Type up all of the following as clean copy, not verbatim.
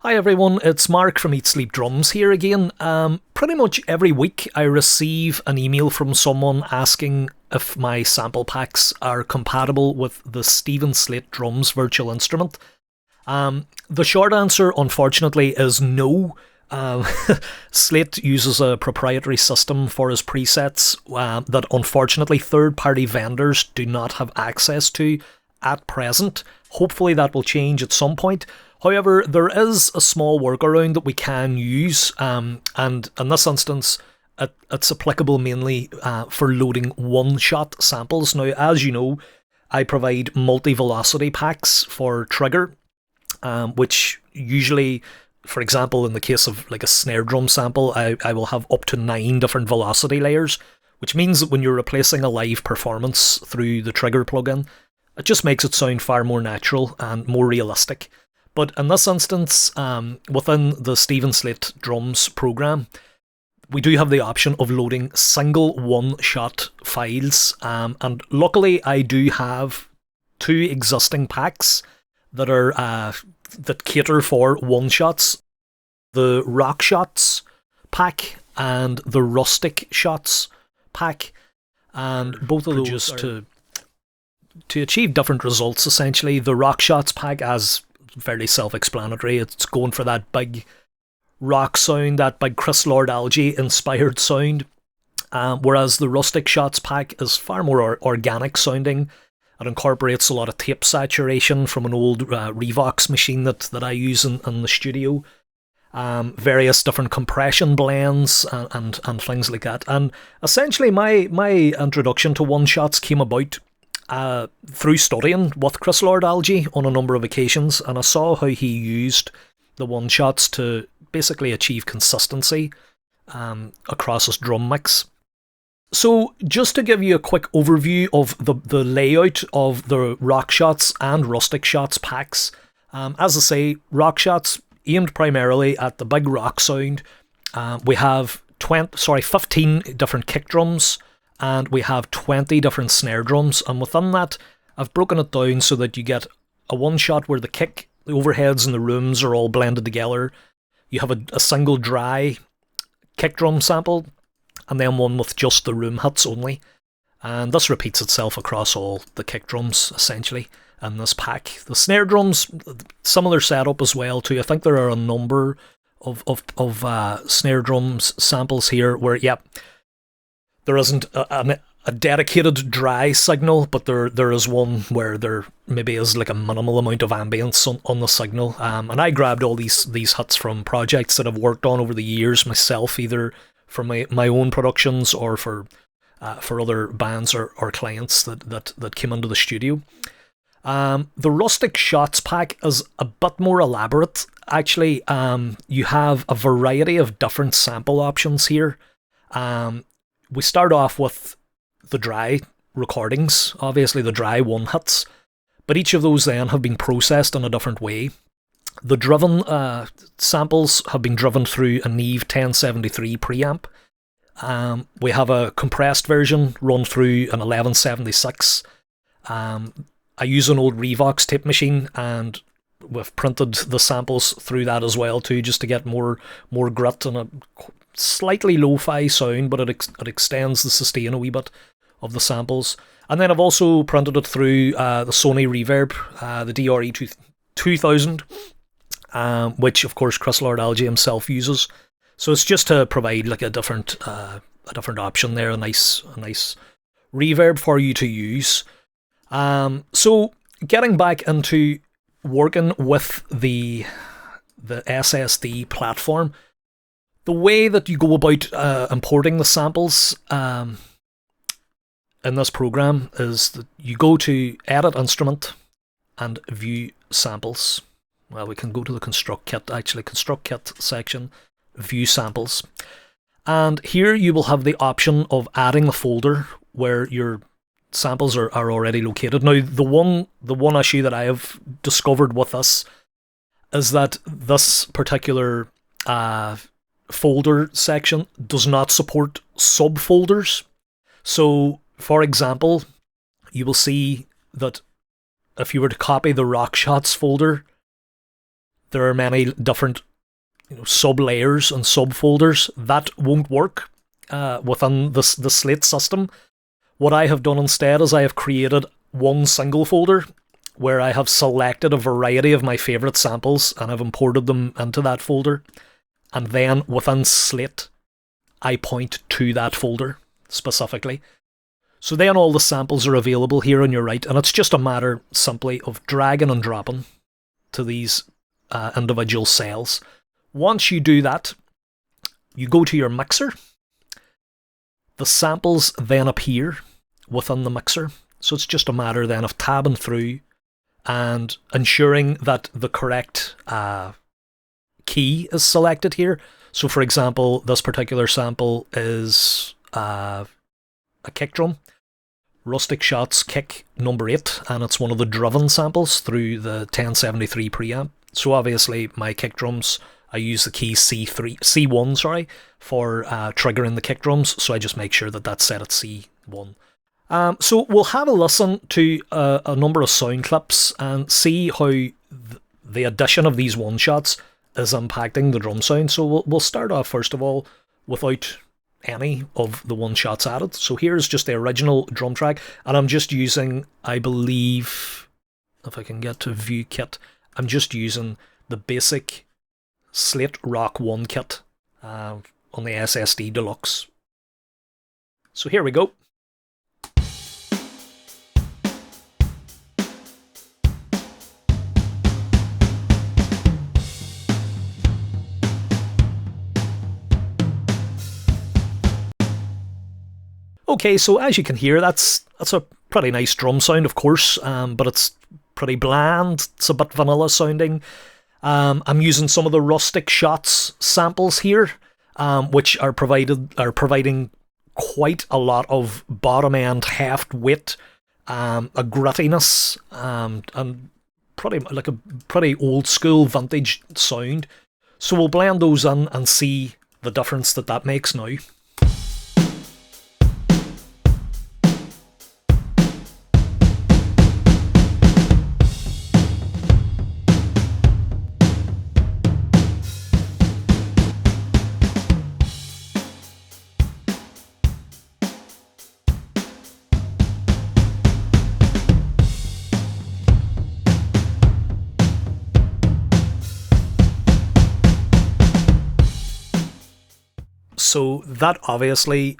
Hi everyone, it's Mark from Eatsleepdrums here again. Pretty much every week I receive an email from someone asking if my sample packs are compatible with the Slate drums virtual instrument. The short answer, unfortunately, is no. Um, Slate uses a proprietary system for his presets that unfortunately third-party vendors do not have access to at present. Hopefully that will change at some point. However, there is a small workaround that we can use, and in this instance, it's applicable mainly for loading one-shot samples. Now, as you know, I provide multi-velocity packs for trigger, which usually, for example, in the case of like a snare drum sample, I will have up to 9 different velocity layers, which means that when you're replacing a live performance through the trigger plugin, it just makes it sound far more natural and more realistic. But in this instance, within the Slate drums program, we do have the option of loading single one-shot files, and luckily I do have 2 existing packs that are that cater for one-shots: the Rockshots pack and the Rustic shots pack, and both of those to achieve different results. Essentially, the Rockshots pack, as fairly self-explanatory, it's going for that big rock sound, that big Chris Lord Algae inspired sound, whereas the Rustic Shots pack is far more organic sounding. It incorporates a lot of tape saturation from an old Revox machine that I use in the studio, various different compression blends and things like that. And essentially my introduction to one-shots came about through studying with Chris Lord Algae on a number of occasions, and I saw how he used the one-shots to basically achieve consistency across his drum mix. So just to give you a quick overview of the layout of the Rockshots and Rustic Shots packs, as I say, Rockshots aimed primarily at the big rock sound. We have 15 different kick drums, and we have 20 different snare drums, and within that, I've broken it down so that you get a one-shot where the kick, the overheads and the rooms are all blended together. You have a single dry kick drum sample, and then one with just the room hits only. And this repeats itself across all the kick drums, essentially, in this pack. The snare drums, similar setup as well, too. I think there are a number of snare drums samples here where, there isn't a dedicated dry signal, but there is one where there maybe is like a minimal amount of ambience on the signal. And I grabbed all these hits from projects that I've worked on over the years myself, either for my own productions or for other bands or clients that came into the studio. The Rustic Shots pack is a bit more elaborate. Actually, you have a variety of different sample options here. We start off with the dry recordings, obviously the dry one hits, but each of those then have been processed in a different way. The driven samples have been driven through a Neve 1073 preamp. We have a compressed version run through an 1176. I use an old Revox tape machine, and we've printed the samples through that as well too, just to get more grit and a slightly lo-fi sound, but it extends the sustain a wee bit of the samples. And then I've also printed it through the Sony Reverb, the DRE 2000, which of course Chris Lord Algae himself uses. So it's just to provide like a different option there, a nice reverb for you to use. So getting back into working with the SSD platform, the way that you go about importing the samples in this program is that you go to Edit Instrument and View Samples. Well, we can go to the Construct Kit section, View Samples. And here you will have the option of adding a folder where your samples are already located. Now, the one issue that I have discovered with this is that this particular folder section does not support subfolders. So, for example, you will see that if you were to copy the Rockshots folder, there are many different sub layers and subfolders. That won't work within the Slate system. What I have done instead is I have created one single folder where I have selected a variety of my favourite samples and I've imported them into that folder. And then within Slate, I point to that folder specifically. So then all the samples are available here on your right, and it's just a matter simply of dragging and dropping to these individual cells. Once you do that, you go to your mixer. The samples then appear within the mixer. So it's just a matter then of tabbing through and ensuring that the correct key is selected here. So for example, this particular sample is a kick drum. Rustic Shots kick number 8, and it's one of the driven samples through the 1073 preamp. So obviously my kick drums, I use the key C1 for triggering the kick drums, so I just make sure that that's set at C1. So we'll have a listen to a number of sound clips and see how the addition of these one-shots is impacting the drum sound. So we'll start off first of all without any of the one-shots added. So here's just the original drum track, and I'm just using, I believe, if I can get to view kit, I'm just using the basic Slate Rock 1 kit on the SSD Deluxe. So here we go. Okay, so as you can hear, that's a pretty nice drum sound, of course, but it's pretty bland. It's a bit vanilla sounding. I'm using some of the Rustic Shots samples here, which are providing quite a lot of bottom end heft weight, a grittiness, and pretty old school vintage sound. So we'll blend those in and see the difference that makes now. So that obviously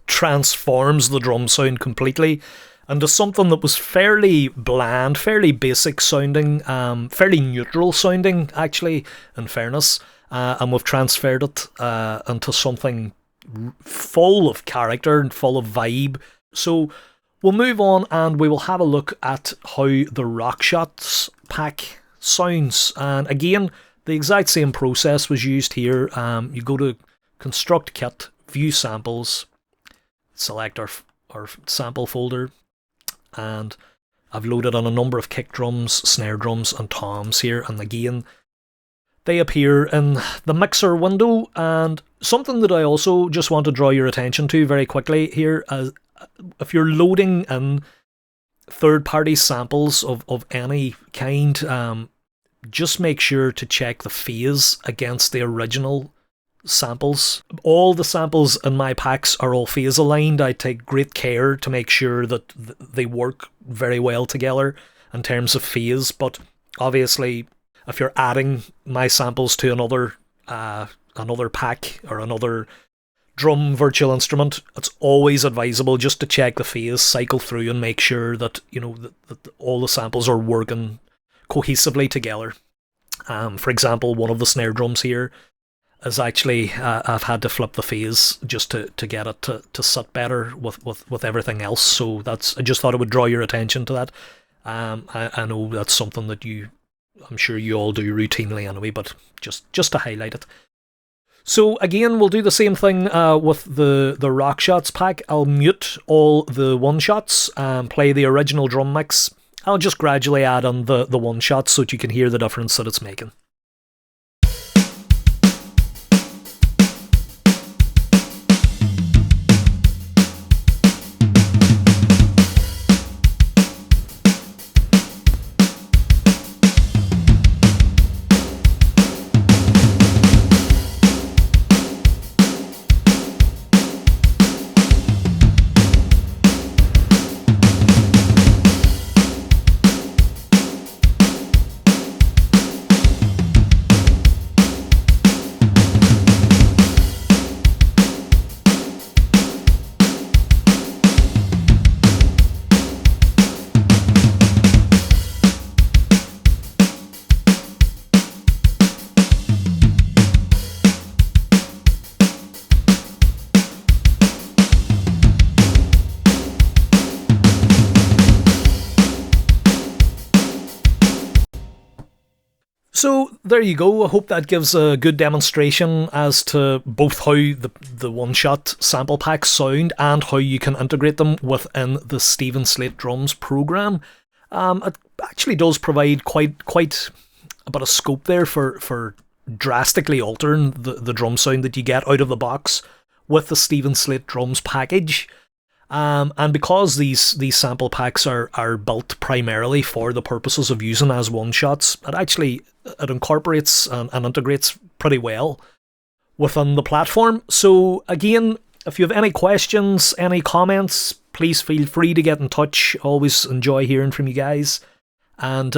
transforms the drum sound completely into something that was fairly bland, fairly basic sounding, fairly neutral sounding actually, in fairness, and we've transferred it into something full of character and full of vibe. So we'll move on and we will have a look at how the Rockshots pack sounds. And again, the exact same process was used here. You go to Construct Kit, View Samples, select our sample folder, and I've loaded on a number of kick drums, snare drums, and toms here, and again, they appear in the mixer window. And something that I also just want to draw your attention to very quickly here, if you're loading in third-party samples of any kind, just make sure to check the phase against the original samples. All the samples in my packs are all phase aligned. I take great care to make sure that they work very well together in terms of phase, but obviously if you're adding my samples to another pack or another drum virtual instrument, it's always advisable just to check the phase, cycle through and make sure that that all the samples are working cohesively together. For example, one of the snare drums here is actually, I've had to flip the phase just to get it to sit better with everything else. So I just thought I would draw your attention to that. I know that's something that I'm sure you all do routinely anyway, but just to highlight it. So again, we'll do the same thing with the Rockshots pack. I'll mute all the one-shots and play the original drum mix. I'll just gradually add on the one-shots so that you can hear the difference that it's making. So there you go. I hope that gives a good demonstration as to both how the one-shot sample packs sound and how you can integrate them within the Steven Slate Drums program. It actually does provide quite a bit of scope there for drastically altering the drum sound that you get out of the box with the Steven Slate Drums package. And because these sample packs are built primarily for the purposes of using as one-shots, it incorporates and integrates pretty well within the platform. So again, if you have any questions, any comments, please feel free to get in touch. Always enjoy hearing from you guys. And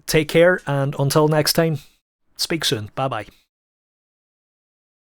take care, and until next time, speak soon. Bye-bye.